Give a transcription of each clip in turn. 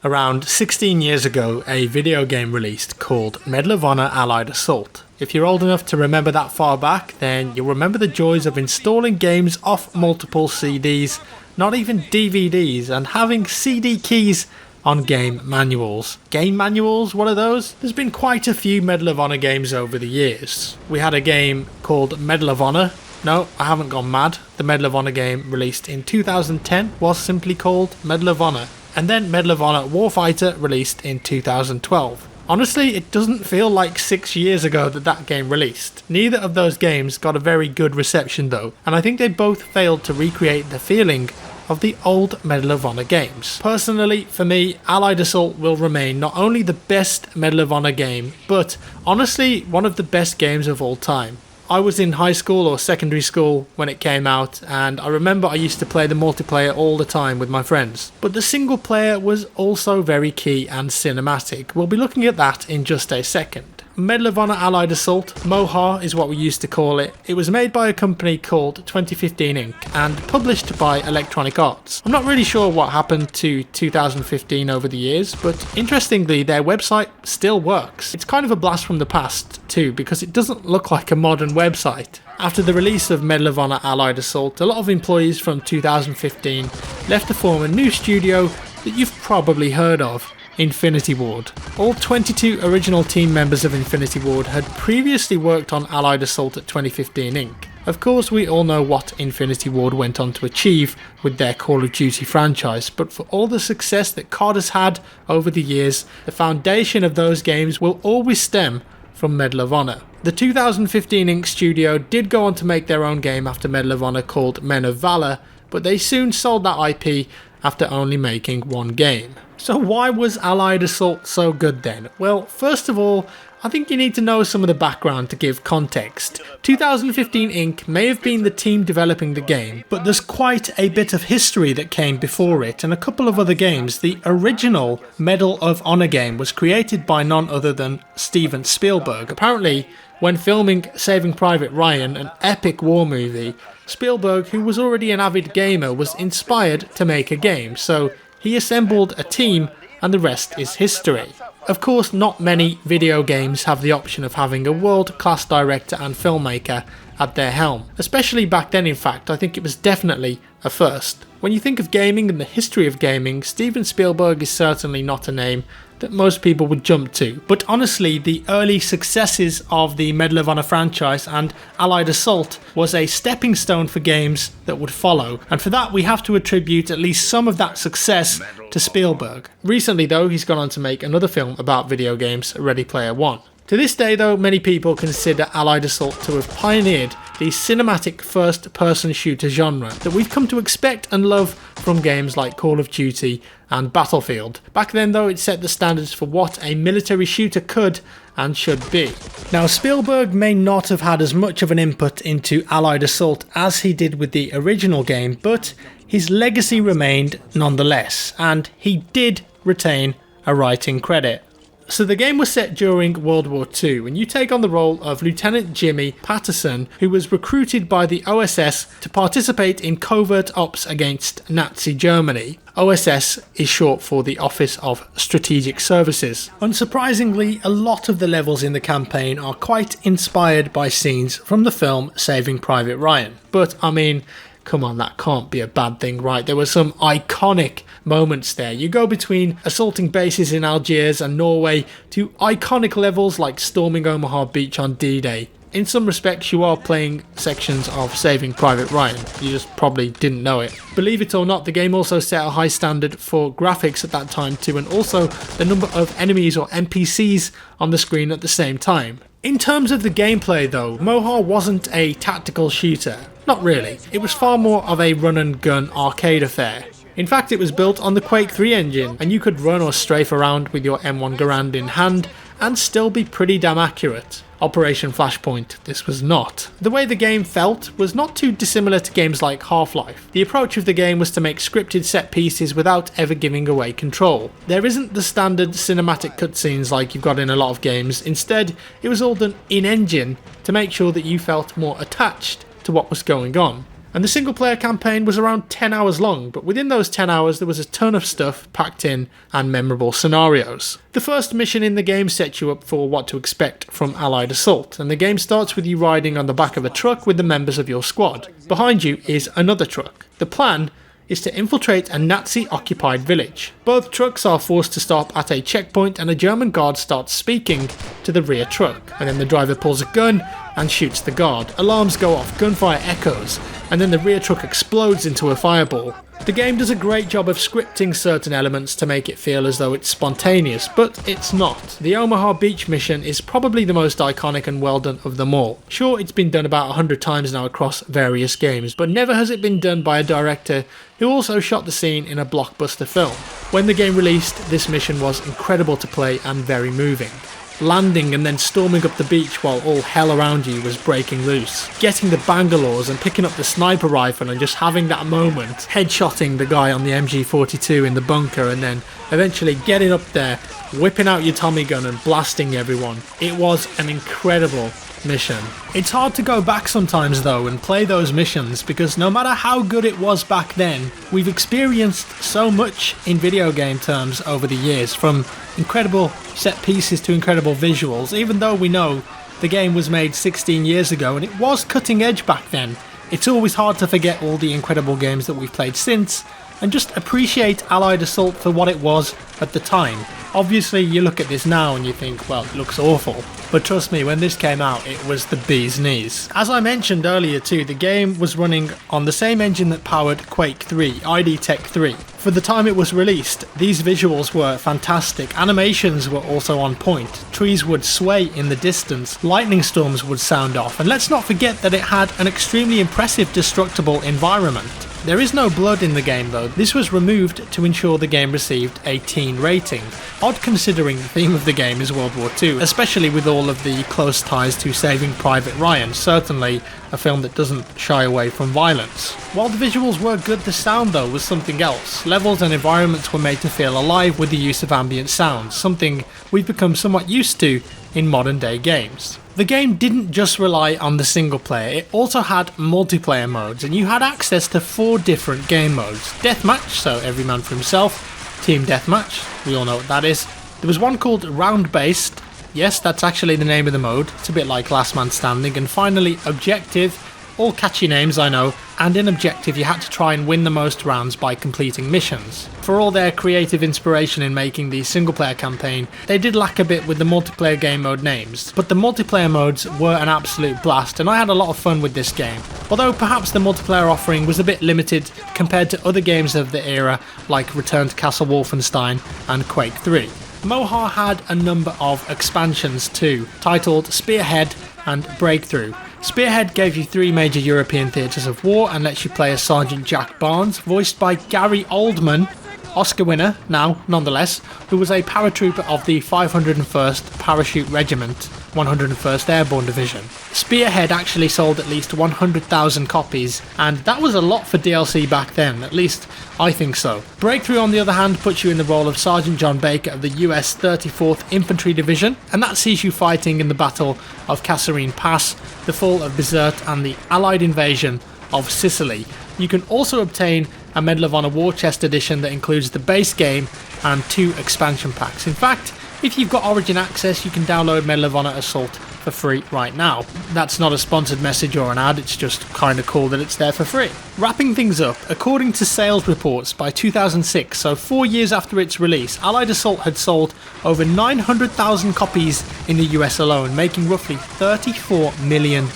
Around 16 years ago, a video game released called Medal of Honor Allied Assault. If you're old enough to remember that far back, then you'll remember the joys of installing games off multiple CDs, not even DVDs, and having CD keys on game manuals. Game manuals, what are those? There's been quite a few Medal of Honor games over the years. We had a game called Medal of Honor. No, I haven't gone mad. The Medal of Honor game released in 2010 was simply called Medal of Honor. And then Medal of Honor Warfighter released in 2012. Honestly, it doesn't feel like 6 years ago that game released. Neither of those games got a very good reception though, and I think they both failed to recreate the feeling of the old Medal of Honor games. Personally, for me, Allied Assault will remain not only the best Medal of Honor game, but honestly, one of the best games of all time. I was in high school or secondary school when it came out, and I remember I used to play the multiplayer all the time with my friends. But the single player was also very key and cinematic. We'll be looking at that in just a second. Medal of Honor Allied Assault, MOHA is what we used to call it. It was made by a company called 2015 Inc. and published by Electronic Arts. I'm not really sure what happened to 2015 over the years, but interestingly their website still works. It's kind of a blast from the past too, because it doesn't look like a modern website. After the release of Medal of Honor Allied Assault, a lot of employees from 2015 left to form a new studio that you've probably heard of, Infinity Ward. All 22 original team members of Infinity Ward had previously worked on Allied Assault at 2015 Inc. Of course, we all know what Infinity Ward went on to achieve with their Call of Duty franchise, but for all the success that COD has had over the years, the foundation of those games will always stem from Medal of Honor. The 2015 Inc. studio did go on to make their own game after Medal of Honor called Men of Valor, but they soon sold that IP after only making one game. So why was Allied Assault so good then? Well, first of all, I think you need to know some of the background to give context. 2015 Inc. may have been the team developing the game, but there's quite a bit of history that came before it and a couple of other games. The original Medal of Honor game was created by none other than Steven Spielberg. Apparently, when filming Saving Private Ryan, an epic war movie, Spielberg, who was already an avid gamer, was inspired to make a game, so he assembled a team and the rest is history. Of course, not many video games have the option of having a world-class director and filmmaker at their helm. Especially back then, in fact, I think it was definitely a first. When you think of gaming and the history of gaming, Steven Spielberg is certainly not a name that most people would jump to. But honestly, the early successes of the Medal of Honor franchise and Allied Assault was a stepping stone for games that would follow. And for that, we have to attribute at least some of that success to Spielberg. Recently though, he's gone on to make another film about video games, Ready Player One. To this day though, many people consider Allied Assault to have pioneered the cinematic first-person shooter genre that we've come to expect and love from games like Call of Duty and Battlefield. Back then though, it set the standards for what a military shooter could and should be. Now, Spielberg may not have had as much of an input into Allied Assault as he did with the original game, but his legacy remained nonetheless, and he did retain a writing credit. So the game was set during World War II, and you take on the role of Lieutenant Jimmy Patterson, who was recruited by the OSS to participate in covert ops against Nazi Germany. OSS is short for the Office of Strategic Services. Unsurprisingly, a lot of the levels in the campaign are quite inspired by scenes from the film Saving Private Ryan. But I mean, come on, that can't be a bad thing, right? There were some iconic moments there. You go between assaulting bases in Algiers and Norway to iconic levels like storming Omaha Beach on D-Day. In some respects, you are playing sections of Saving Private Ryan. You just probably didn't know it. Believe it or not, the game also set a high standard for graphics at that time too, and also the number of enemies or NPCs on the screen at the same time. In terms of the gameplay though, MOHA wasn't a tactical shooter. Not really. It was far more of a run and gun arcade affair. In fact, it was built on the Quake 3 engine, and you could run or strafe around with your M1 Garand in hand and still be pretty damn accurate. Operation Flashpoint, this was not. The way the game felt was not too dissimilar to games like Half-Life. The approach of the game was to make scripted set pieces without ever giving away control. There isn't the standard cinematic cutscenes like you've got in a lot of games. Instead, it was all done in-engine to make sure that you felt more attached to what was going on. And the single player campaign was around 10 hours long, but within those 10 hours there was a ton of stuff packed in and memorable scenarios. The first mission in the game sets you up for what to expect from Allied assault, and the game starts with you riding on the back of a truck with the members of your squad. Behind you is another truck. The plan is to infiltrate a Nazi-occupied village. Both trucks are forced to stop at a checkpoint and a German guard starts speaking to the rear truck, and then the driver pulls a gun and shoots the guard. Alarms go off, gunfire echoes, and then the rear truck explodes into a fireball. The game does a great job of scripting certain elements to make it feel as though it's spontaneous, but it's not. The Omaha Beach mission is probably the most iconic and well done of them all. Sure, it's been done about 100 times now across various games, but never has it been done by a director who also shot the scene in a blockbuster film. When the game released, this mission was incredible to play and very moving. Landing and then storming up the beach while all hell around you was breaking loose. Getting the Bangalores and picking up the sniper rifle and just having that moment, headshotting the guy on the MG42 in the bunker and then eventually getting up there, whipping out your Tommy gun and blasting everyone. It was an incredible mission. It's hard to go back sometimes though and play those missions because no matter how good it was back then, we've experienced so much in video game terms over the years, from incredible set pieces to incredible visuals. Even though we know the game was made 16 years ago and it was cutting edge back then, it's always hard to forget all the incredible games that we've played since and just appreciate Allied Assault for what it was at the time. Obviously you look at this now and you think, well, it looks awful, but trust me, when this came out it was the bee's knees. As I mentioned earlier too, the game was running on the same engine that powered Quake 3, ID Tech 3. For the time it was released, these visuals were fantastic, animations were also on point, trees would sway in the distance, lightning storms would sound off, and let's not forget that it had an extremely impressive destructible environment. There is no blood in the game though. This was removed to ensure the game received a teen rating. Odd considering the theme of the game is World War II, especially with all of the close ties to Saving Private Ryan, certainly a film that doesn't shy away from violence. While the visuals were good, the sound though was something else. Levels and environments were made to feel alive with the use of ambient sounds, something we've become somewhat used to in modern day games. The game didn't just rely on the single player, it also had multiplayer modes, and you had access to 4 different game modes. Deathmatch, so every man for himself. Team Deathmatch, we all know what that is. There was one called Round Based, yes, that's actually the name of the mode, it's a bit like Last Man Standing. And finally Objective, all catchy names I know, and in Objective you had to try and win the most rounds by completing missions. For all their creative inspiration in making the single player campaign, they did lack a bit with the multiplayer game mode names, but the multiplayer modes were an absolute blast and I had a lot of fun with this game, although perhaps the multiplayer offering was a bit limited compared to other games of the era like Return to Castle Wolfenstein and Quake 3. Moha had a number of expansions too, titled Spearhead and Breakthrough. Spearhead gave you 3 major European theatres of war and lets you play as Sergeant Jack Barnes, voiced by Gary Oldman, Oscar winner now nonetheless, who was a paratrooper of the 501st Parachute Regiment, 101st Airborne Division. Spearhead actually sold at least 100,000 copies, and that was a lot for DLC back then, at least I think so. Breakthrough on the other hand puts you in the role of Sergeant John Baker of the US 34th Infantry Division, and that sees you fighting in the Battle of Kasserine Pass, the fall of Bizerte and the Allied invasion of Sicily. You can also obtain a Medal of Honor War Chest edition that includes the base game and 2 expansion packs. In fact, if you've got Origin access, you can download Medal of Honor Assault for free right now. That's not a sponsored message or an ad, it's just kinda cool that it's there for free. Wrapping things up, according to sales reports, by 2006, so 4 years after its release, Allied Assault had sold over 900,000 copies in the US alone, making roughly $34 million.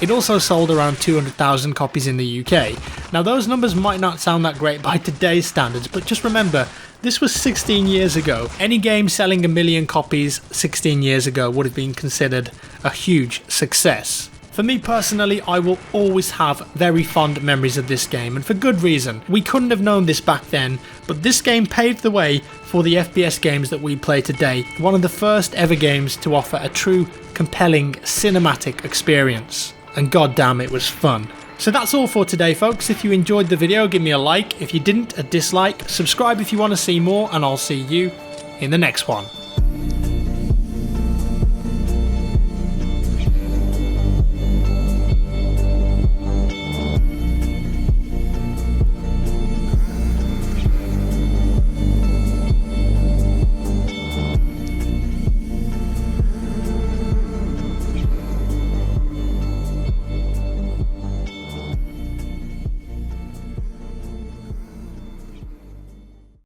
It also sold around 200,000 copies in the UK. Now those numbers might not sound that great by today's standards, but just remember, this was 16 years ago. Any game selling 1 million copies 16 years ago would have been considered a huge success. For me personally, I will always have very fond memories of this game, and for good reason. We couldn't have known this back then, but this game paved the way for the FPS games that we play today. One of the first ever games to offer a true, compelling, cinematic experience. And goddamn, it was fun. So that's all for today folks. If you enjoyed the video, give me a like. If you didn't, a dislike. Subscribe if you want to see more, and I'll see you in the next one.